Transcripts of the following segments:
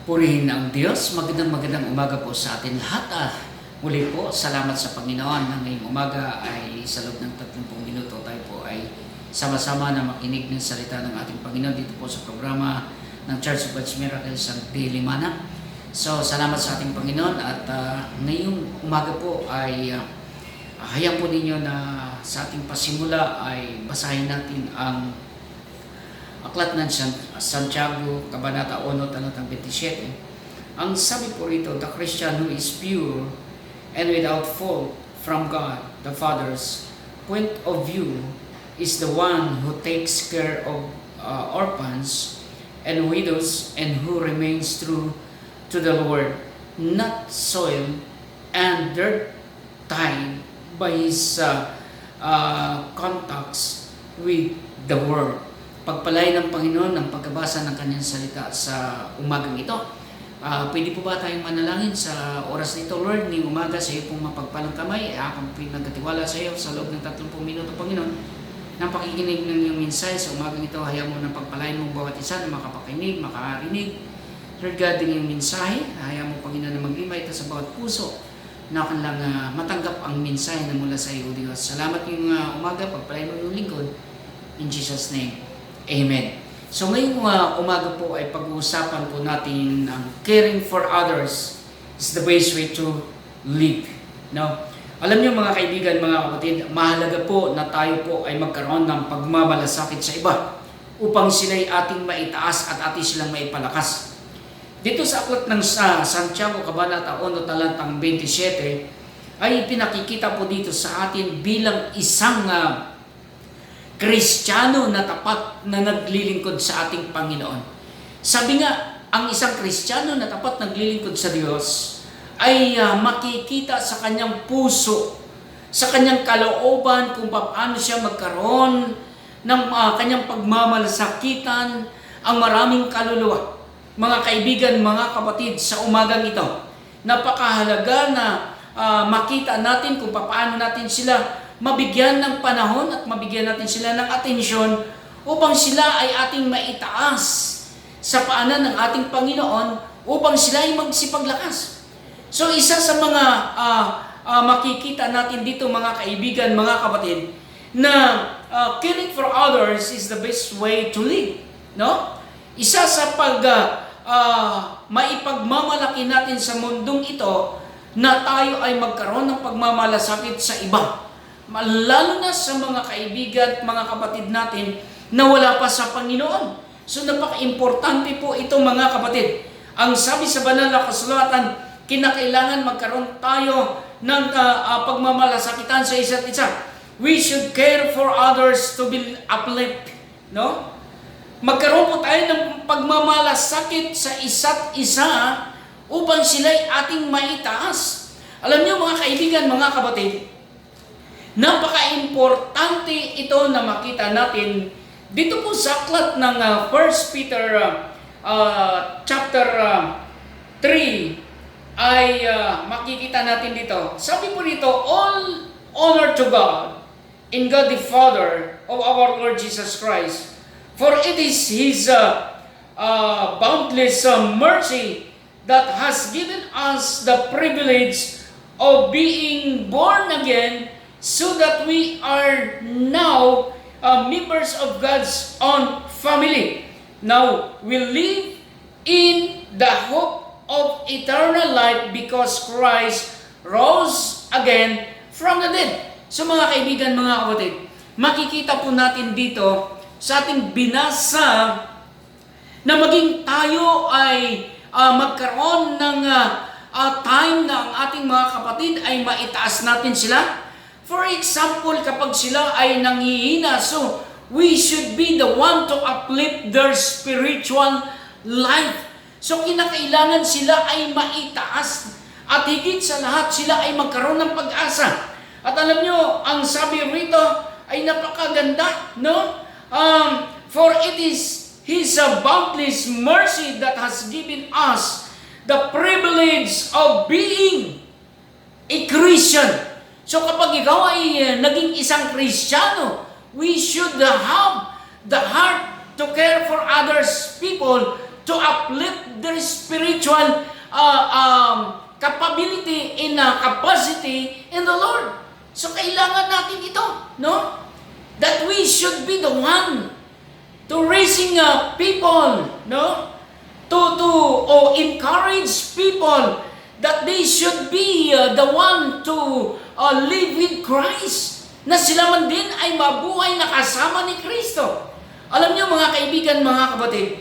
Purihin ang Diyos. Magandang umaga po sa atin lahat. Muli po, salamat sa Panginoon na ngayong umaga ay sa loob ng 30 minuto tayo po ay sama-sama na makinig ng salita ng ating Panginoon dito po sa programa ng Church of God's Miracles ang Daily Manna. So, salamat sa ating Panginoon at ngayong umaga po ay hayaan po ninyo na sa ating pasimula ay basahin natin ang Aklat ng Santiago, Kabanata 1, talatang 27. Ang sabi po rito, the Christian who is pure and without fault from God, the Father's point of view, is the one who takes care of orphans and widows and who remains true to the Lord, not soiled and dirt tied by his contacts with the world. Pagpalain ng Panginoon ng pagkabasa ng kanyang salita sa umagang ito. Pwede po ba tayong manalangin sa oras nito? Lord, ngayong umaga sa iyo pong mapagpalang kamay, akong pinagkatiwala sa iyo sa loob ng 30 minuto, Panginoon, ng pakikinig ng iyong mensahe sa umagang ito. Hayaan mo ng pagpalain mong bawat isa na makapakinig, makarinig. Lord God, din yung mensahe, hayaan mo, Panginoon, na mag-lima ito sa bawat puso na kanilang matanggap ang mensahe na mula sa iyo, Diyos. Salamat ngayong umaga, pagpalain mo yung lingkod. In Jesus' name. Amen. So ngayong umaga po ay pag-uusapan po natin ang caring for others is the best way to live. No? Alam niyo mga kaibigan, mga kapatid, mahalaga po na tayo po ay magkaroon ng pagmamalasakit sa iba upang sila'y ating maitaas at ating silang maipalakas. Dito sa aklat ng Santiago, Kabanata 1, talatang 27, ay pinakikita po dito sa atin bilang isang Kristiyano na tapat na naglilingkod sa ating Panginoon. Sabi nga, ang isang Kristiyano na tapat naglilingkod sa Diyos ay makikita sa kanyang puso, sa kanyang kalooban kung paano siya magkaroon ng kanyang pagmamalasakitan ang maraming kaluluwa. Mga kaibigan, mga kapatid, sa umagang ito, napakahalaga na makita natin kung paano natin sila mabigyan ng panahon at mabigyan natin sila ng atensyon upang sila ay ating maitaas sa paanan ng ating Panginoon upang sila ay magsipaglakas. So isa sa mga makikita natin dito mga kaibigan, mga kapatid, na caring for others is the best way to live. No? Isa sa maipagmamalaki natin sa mundong ito na tayo ay magkaroon ng pagmamalasakit sa iba. Lalo na sa mga kaibigan at mga kapatid natin na wala pa sa Panginoon. So napaka-importante po ito mga kapatid. Ang sabi sa banal na kasulatan, kinakailangan magkaroon tayo ng pagmamalasakitan sa isa't isa. We should care for others to be uplift. No? Magkaroon po tayo ng pagmamalasakit sa isa't isa upang sila'y ating maitaas. Alam niyo mga kaibigan, mga kapatid, napaka-importante ito na makita natin dito po sa aklat ng 1 Peter chapter 3 ay makikita natin dito. Sabi po dito, all honor to God in God the Father of our Lord Jesus Christ, for it is His boundless mercy that has given us the privilege of being born again, so that we are now members of God's own family. Now, we live in the hope of eternal life because Christ rose again from the dead. So mga kaibigan, mga kapatid, makikita po natin dito sa ating binasa na maging tayo ay magkaroon ng time na ang ating mga kapatid ay maitaas natin sila. For example, kapag sila ay nanghihina, so we should be the one to uplift their spiritual life. So kinakailangan sila ay maitaas at higit sa lahat sila ay magkaroon ng pag-asa. At alam nyo, ang sabi rito ay napakaganda, no? For it is His boundless mercy that has given us the privilege of being a Christian. So kapag ikaw ay naging isang Kristiyano, we should have the heart to care for others people to uplift their spiritual capability in capacity in the Lord. So kailangan natin ito, no? That we should be the one to raising people, no? To encourage people that they should be the one to live with Christ, na sila man din ay mabuhay na kasama ni Kristo. Alam niyo mga kaibigan, mga kapatid,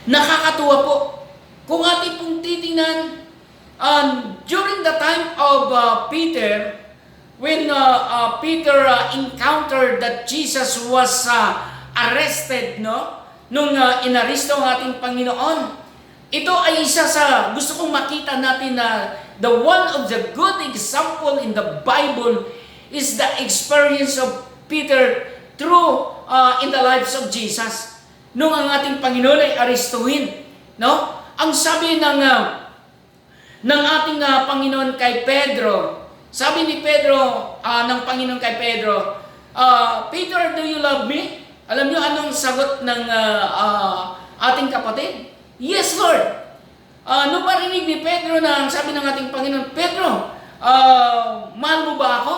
nakakatuwa po kung ating pong titingnan during the time of Peter, when Peter encountered that Jesus was arrested, no? Nung inaristo ang ating Panginoon. Ito ay isa sa gusto kong makita natin na the one of the good example in the Bible is the experience of Peter through in the lives of Jesus. Nung ang ating Panginoon ay aristuhin, no? Ang sabi ng ating Panginoon kay Pedro, sabi ni Pedro, ng Panginoon kay Pedro, Peter, do you love me? Alam niyo anong sagot ng ating kapatid? Yes, Lord. Nung marinig ni Pedro na sabi ng ating Panginoon, Pedro, mahal mo ba ako?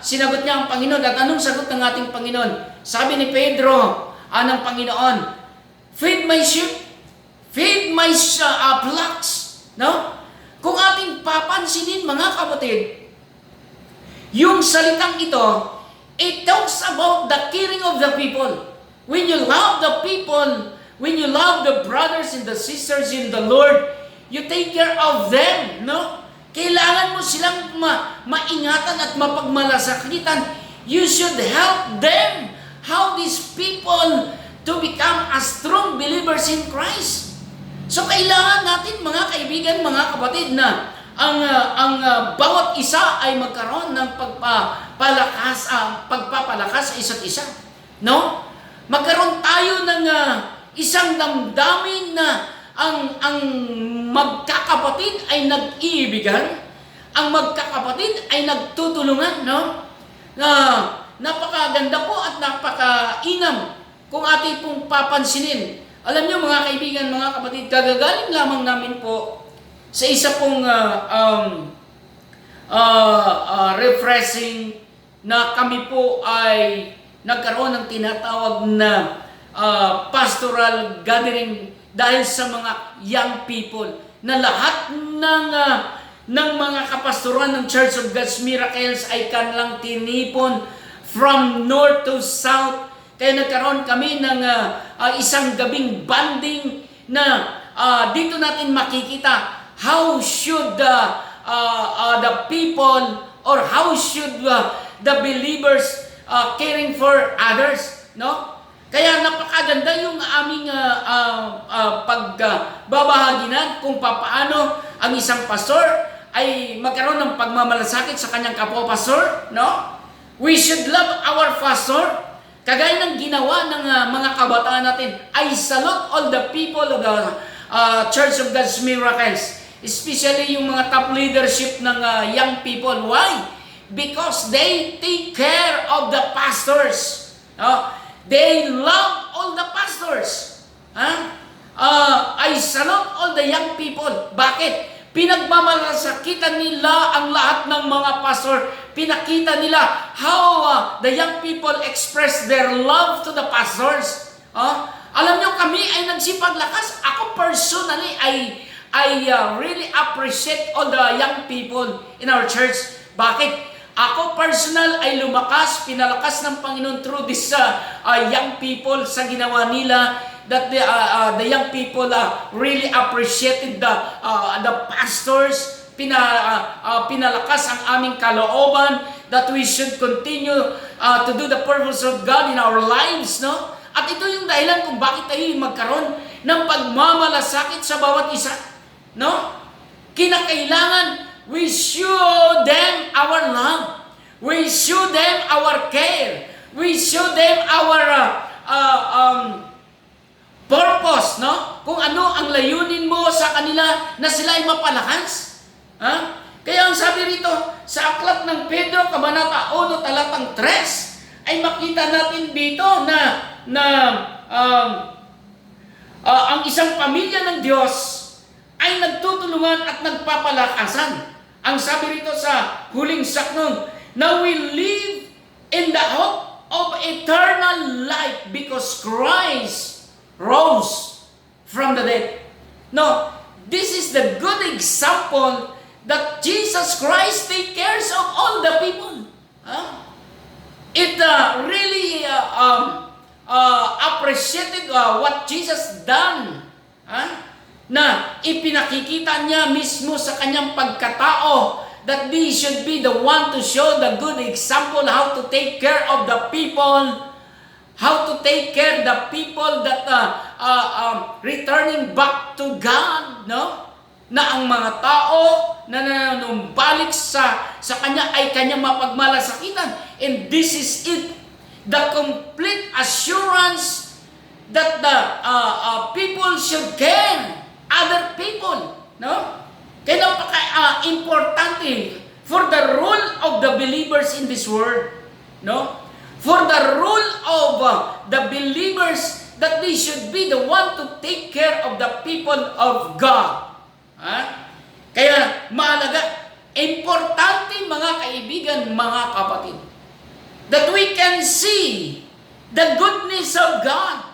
Sinagot niya ang Panginoon. At anong sagot ng ating Panginoon? Sabi ni Pedro, ng Panginoon, feed my sheep, feed my flocks. No? Kung ating papansinin, mga kapatid, yung salitang ito, it talks about the caring of the people. When you love the people, when you love the brothers and the sisters in the Lord, you take care of them, no? Kailangan mo silang maingatan at mapagmalasakitan. You should help them. How these people to become as strong believers in Christ. So kailangan natin, mga kaibigan, mga kapatid, na ang bawat isa ay magkaroon ng pagpapalakas sa isa't isa, no? Magkaroon tayo ng isang damdamin na ang magkakapatid ay nag-iibigan, ang magkakapatid ay nagtutulungan, no? Napakaganda po at napakainam kung ating pong papansinin. Alam niyo mga kaibigan, mga kapatid, kagagaling lamang namin po sa isa pong refreshing na kami po ay nagkaroon ng tinatawag na pastoral gathering dahil sa mga young people na lahat ng mga kapastoran ng Church of God's Miracles ay kanilang tinipon from north to south. Kaya nagkaroon kami ng isang gabing banding na dito natin makikita how should the people or how should the believers caring for others, no? Kaya napakaganda yung aming pagbabahaginan kung paano ang isang pastor ay magkaroon ng pagmamalasakit sa kanyang kapwa-pastor, no? We should love our pastor. Kagaya ng ginawa ng mga kabataan natin, I salute all the people of the Church of God's Miracles, especially yung mga top leadership ng young people. Why? Because they take care of the pastors. They love all the pastors. I salute all the young people. Bakit? Pinagmamalasakitan nila ang lahat ng mga pastor. Pinakita nila how the young people express their love to the pastors. Alam niyo, kami ay nagsipaglakas. Ako personally, I really appreciate all the young people in our church. Bakit? Ako personal ay lumakas, pinalakas ng Panginoon through this young people sa ginawa nila, that the young people really appreciated the pastors. Pinalakas ang aming kalooban that we should continue to do the purpose of God in our lives, no? At ito yung dahilan kung bakit tayo magkaroon ng pagmamalasakit sa bawat isa, no? Kinakailangan we show them our love. We show them our care. We show them our purpose, no? Kung ano ang layunin mo sa kanila na sila ay mapalakas. Kaya ang sabi rito, sa aklat ng Pedro, Kabanata 1, talatang 3, ay makita natin dito na ang isang pamilya ng Diyos ay nagtutulungan at nagpapalakasan. Ang sabi rito sa huling saknong, now we live in the hope of eternal life because Christ rose from the dead. No, this is the good example that Jesus Christ take cares of all the people. It really appreciated what Jesus done. Na ipinakikita niya mismo sa kanyang pagkatao that we should be the one to show the good example how to take care of the people, how to take care the people that returning back to God, no? Na ang mga tao na nanumbalik sa kanya ay kanyang mapagmalasakitan. And this is it, the complete assurance that the people should care other people, no? Kaya napaka-importante for the role of the believers in this world, no? For the role of the believers that they should be the one to take care of the people of God. Kaya mahalaga, importante mga kaibigan, mga kapatid, that we can see the goodness of God,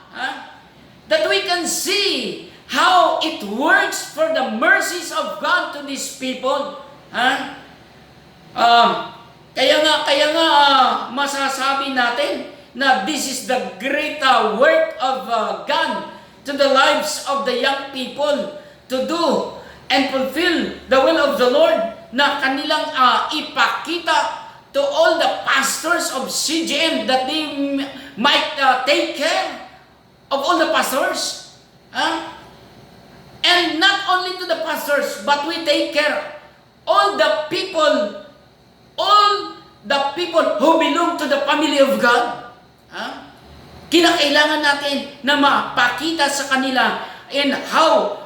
that we can see how it works for the mercies of God to these people. Kaya nga masasabi natin na this is the great work of God to the lives of the young people to do and fulfill the will of the Lord, na kanilang ipakita to all the pastors of CGM that they might take care of all the pastors. And not only to the pastors, but we take care all the people who belong to the family of God. Kinakailangan natin na mapakita sa kanila in how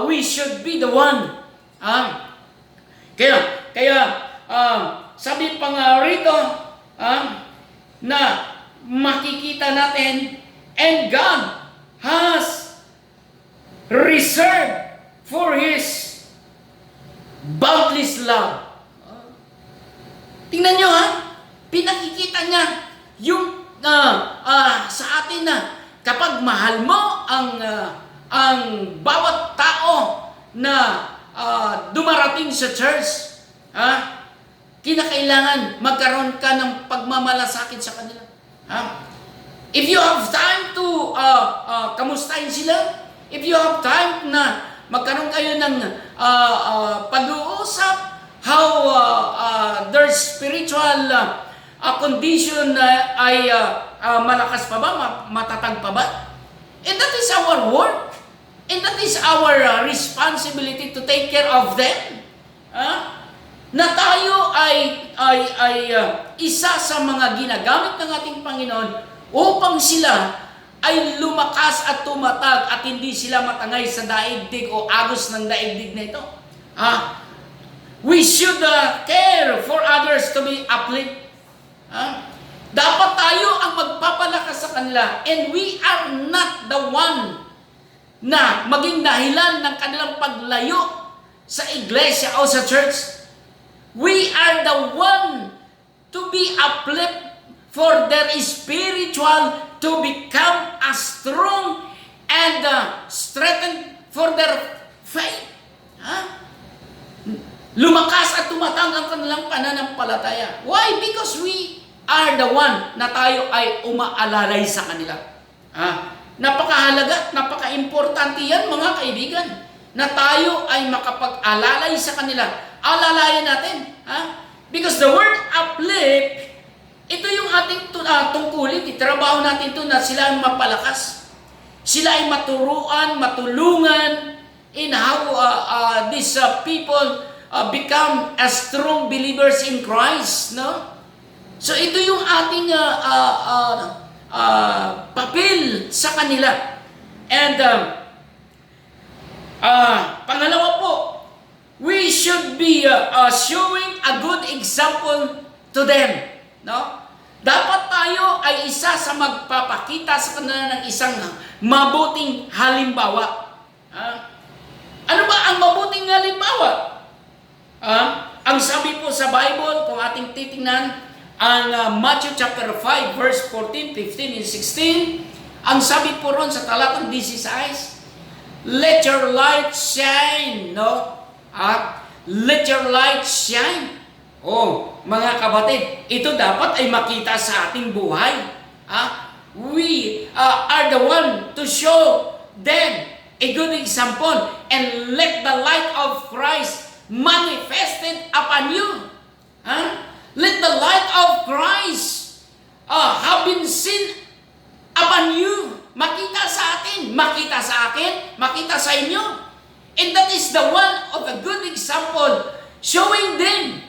we should be the one. Kaya sabi pa nga rito na makikita natin, and God has reserved for His boundless love. Tingnan nyo pinakikita niya yung sa atin na kapag mahal mo ang bawat tao na dumarating sa church, kinakailangan magkaroon ka ng pagmamalasakit sa kanila. If you have time to kamustahin sila, if you have time na magkaroon kayo ng pag-uusap, how their spiritual condition ay malakas pa ba, matatag pa ba? And that is our work. And that is our responsibility to take care of them. Na tayo ay isa sa mga ginagamit ng ating Panginoon upang sila ay lumakas at tumatag at hindi sila matangay sa daigdig o agos ng daigdig na ito. We should care for others to be uplift. Dapat tayo ang magpapalakas sa kanila, and we are not the one na maging dahilan ng kanilang paglayo sa iglesia o sa church. We are the one to be uplift for their spiritual to become strong and strengthened for their faith. Lumakas at tumatang ang kanilang pananampalataya. Why? Because we are the one na tayo ay umaalalay sa kanila. Napakahalaga, napaka-importante yan mga kaibigan, na tayo ay makapag-alalay sa kanila. Alalayan natin. Because the word uplift, ito yung ating tungkulin, trabaho natin ito na sila ay mapalakas. Sila ay maturuan, matulungan in how these people become as strong believers in Christ, no? So ito yung ating papel sa kanila. And pangalawa po, we should be showing a good example to them, no? Dapat tayo ay isa sa magpapakita sa kanila ng isang mabuting halimbawa. Ano ba ang mabuting halimbawa? Ang sabi po sa Bible, kung ating titingnan, ang Matthew chapter 5, verse 14, 15, and 16, ang sabi po ron sa talatang 16, let your light shine, no? Let your light shine. Oh, mga kapatid, ito dapat ay makita sa ating buhay. We are the one to show them a good example and let the light of Christ manifested upon you. Let the light of Christ have been seen upon you. Makita sa atin, makita sa akin, makita sa inyo. And that is the one of a good example showing them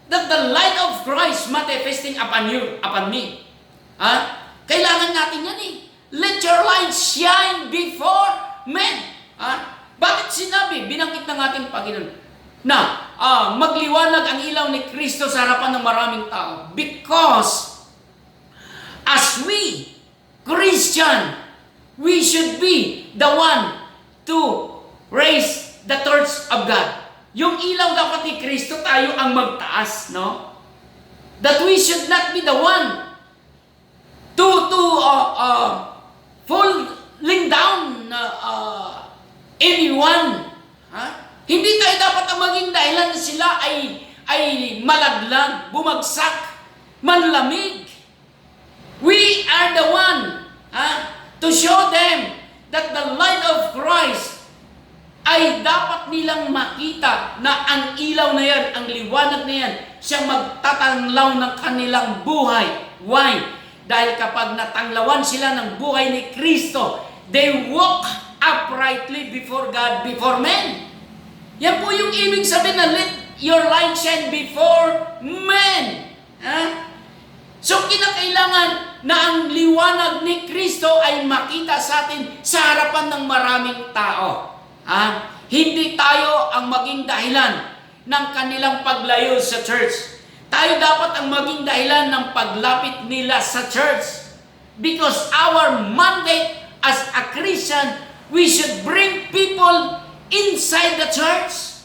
that the light of Christ manifesting upon you, upon me. Kailangan natin yan eh. Let your light shine before men. Bakit sinabi, binanggit ng ating Panginoon, na magliwanag ang ilaw ni Kristo sa harapan ng maraming tao? Because as we, Christian, we should be the one to raise the torch of God. Yung ilaw dapat ni Kristo, tayo ang magtaas, no? That we should not be the one to falling down anyone. Hindi tayo dapat ang maging dahilan na sila ay malaglag, bumagsak, manlamig. We are the one to show them that the light of Christ ay dapat nilang makita na ang ilaw na yan, ang liwanag na yan, siyang magtatanglaw ng kanilang buhay. Why? Dahil kapag natanglawan sila ng buhay ni Kristo, they walk uprightly before God, before men. Yan po yung ibig sabihin na let your light shine before men. So kinakailangan na ang liwanag ni Kristo ay makita sa atin sa harapan ng maraming tao. Hindi tayo ang maging dahilan ng kanilang paglayo sa church. Tayo dapat ang maging dahilan ng paglapit nila sa church. Because our mandate as a Christian, we should bring people inside the church.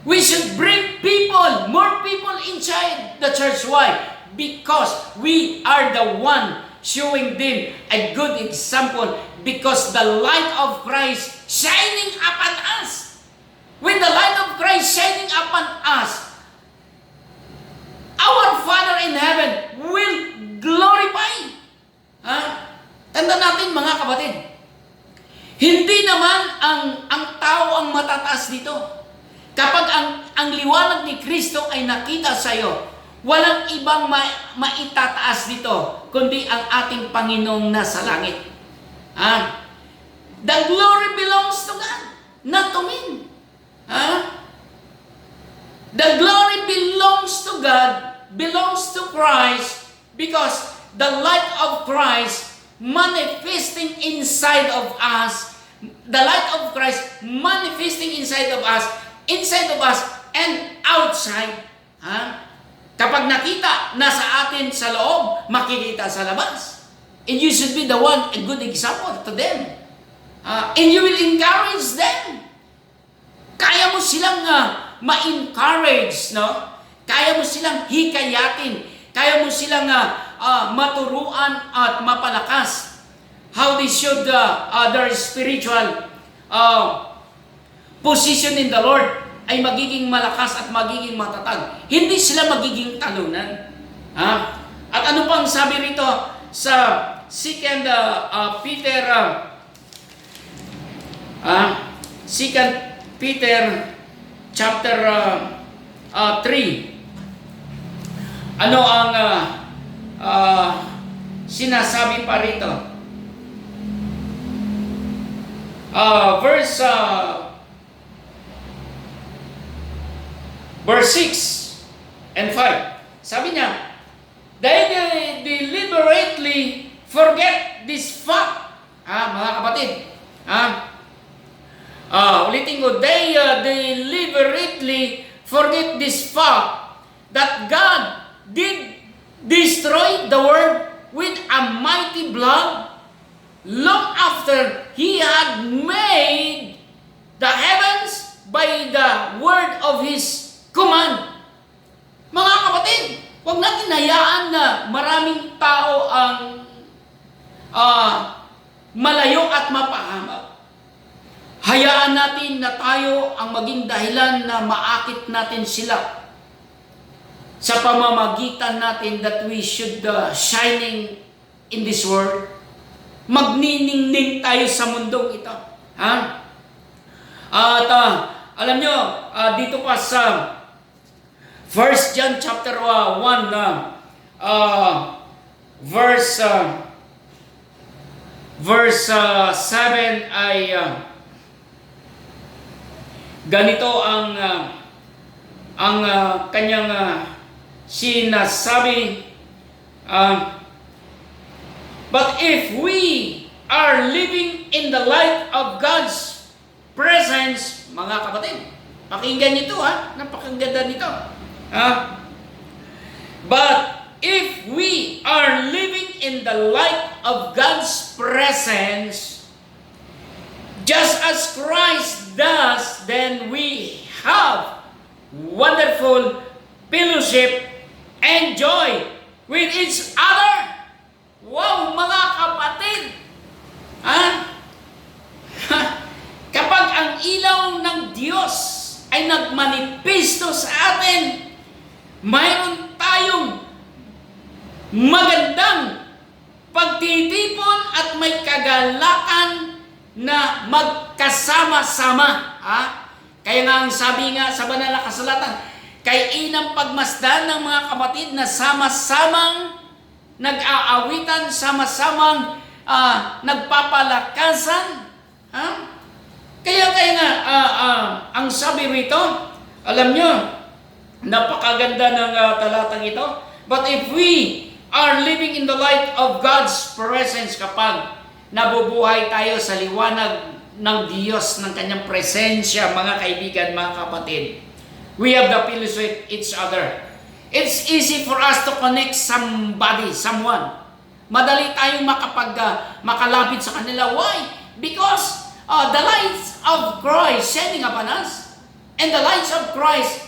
We should bring people, more people inside the church. Why? Because we are the one showing them a good example, because the light of Christ shining upon us. When the light of Christ shining upon us, our Father in heaven will glorify. Tanda natin mga kapatid, hindi naman ang tao ang matataas dito. Kapag ang liwanag ni Kristo ay nakita sa iyo, walang ibang maitataas dito, kundi ang ating Panginoong nasa langit. The glory belongs to God, not to men. The glory belongs to God, belongs to Christ, because the light of Christ manifesting inside of us, the light of Christ manifesting inside of us and outside. Kapag nakita, nasa atin sa loob, makikita sa labas. And you should be the one, a good example to them. And you will encourage them. Kaya mo silang ma-encourage, no? Kaya mo silang hikayatin. Kaya mo silang maturuan at mapalakas. How they should, their spiritual position in the Lord ay magiging malakas at magiging matatag. Hindi sila magiging talunan. At ano pang sabi rito sa 2 Peter 2 Peter chapter 3. Ano ang sinasabi pa rito? Verse 6 and 5. Sabi niya, they deliberately forget this fact. Mga kapatid. Ulitin ko, they deliberately forget this fact that God did destroyed the world with a mighty blood long after He had made the heavens by the word of His command. Mga kapatid, huwag natin hayaan na maraming tao ang malayo at mapahamak. Hayaan natin na tayo ang maging dahilan na maakit natin sila sa pamamagitan natin that we should shining in this world. Magniningning tayo sa mundong ito. Ha? At alam nyo, dito pa sa 1 John chapter 1, verse 7 ay ganito ang kanyang sinasabi. But if we are living in the light of God's presence, mga kapatid, pakinggan nito napakaganda nito. But if we are living in the light of God's presence, just as Christ does, then we have wonderful fellowship and joy with each other. Wow, mga kapatid! Kapag ang ilaw ng Diyos ay nagmanifesto sa atin, mayroon tayong magandang pagtitipon at may kagalakan na magkasama-sama. Kaya nga ang sabi nga sa banal na kasulatan, kay inang pagmasdan ng mga kapatid na sama-samang nag-aawitan, sama-samang nagpapalakasan. Kaya nga, ang sabi rito, alam nyo, napakaganda ng talatang ito. But if we are living in the light of God's presence, kapag nabubuhay tayo sa liwanag ng Diyos, ng kanyang presensya, mga kaibigan, mga kapatid, we have the fellowship with each other. It's easy for us to connect somebody, someone. Madali tayong makalapit sa kanila. Why? Because the lights of Christ shining upon us, and the lights of Christ,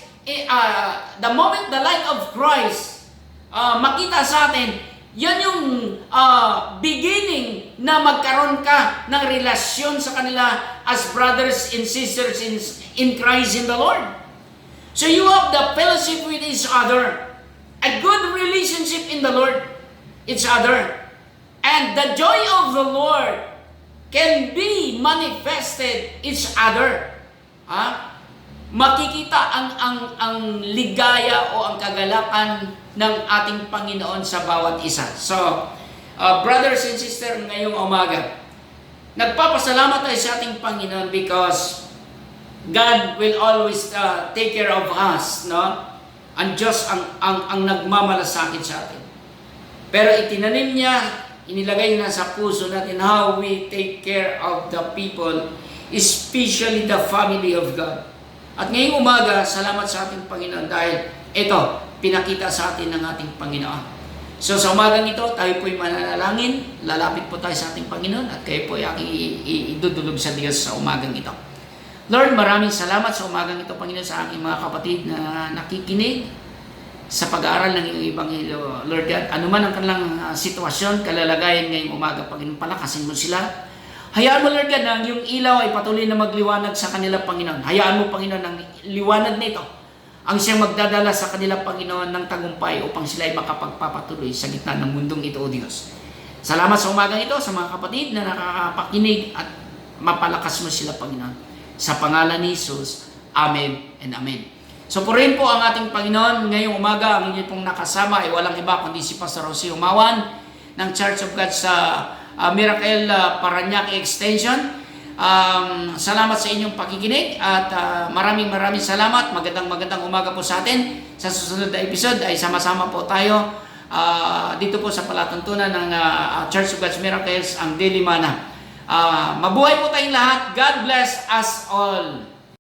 the moment the light of Christ makita sa atin, yan yung beginning na magkaroon ka ng relasyon sa kanila as brothers and sisters in Christ in the Lord. So you have the fellowship with each other, a good relationship in the Lord, each other. And the joy of the Lord can be manifested each other. Makikita ang ligaya o ang kagalakan ng ating Panginoon sa bawat isa. So, brothers and sisters, ngayong umaga, nagpapasalamat tayo sa ating Panginoon because God will always take care of us, no? Ang Diyos ang nagmamalasakit sa atin. Pero itinanim niya, inilagay na sa puso natin how we take care of the people, especially the family of God. At ngayong umaga, salamat sa ating Panginoon dahil ito, pinakita sa atin ng ating Panginoon. So sa umagang ito, tayo po'y mananalangin, lalapit po tayo sa ating Panginoon at kayo po'y aking idudulog sa Diyos sa umagang ito. Lord, maraming salamat sa umagang ito, Panginoon, sa aking mga kapatid na nakikinig sa pag-aaral ng iyong Ebanghelyo. Lord God, anuman ang kanilang sitwasyon, kalalagayan ngayong umaga, Panginoon, palakasin mo sila. Hayaan mo, Lord God, na yung ilaw ay patuloy na magliwanag sa kanila, Panginoon. Hayaan mo, Panginoon, ang liwanag nito ang siyang magdadala sa kanila, Panginoon, ng tagumpay upang sila ay makapagpapatuloy sa gitna ng mundong ito, O Diyos. Salamat sa umagang ito sa mga kapatid na nakakapakinig at mapalakas mo sila, Panginoon. Sa pangalan ni Jesus, Amen and Amen. So purihin po ang ating Panginoon. Ngayong umaga, ang inyo pong nakasama ay walang iba kundi si Pastor Jose Umawan ng Church of God sa Miracle Parañaque Extension. Salamat sa inyong pakikinig at maraming salamat. Magandang umaga po sa atin. Sa susunod na episode ay sama-sama po tayo dito po sa palatuntunan ng Church of God's Miracles, ang Daily Manna. Mabuhay po tayong lahat. God bless us all.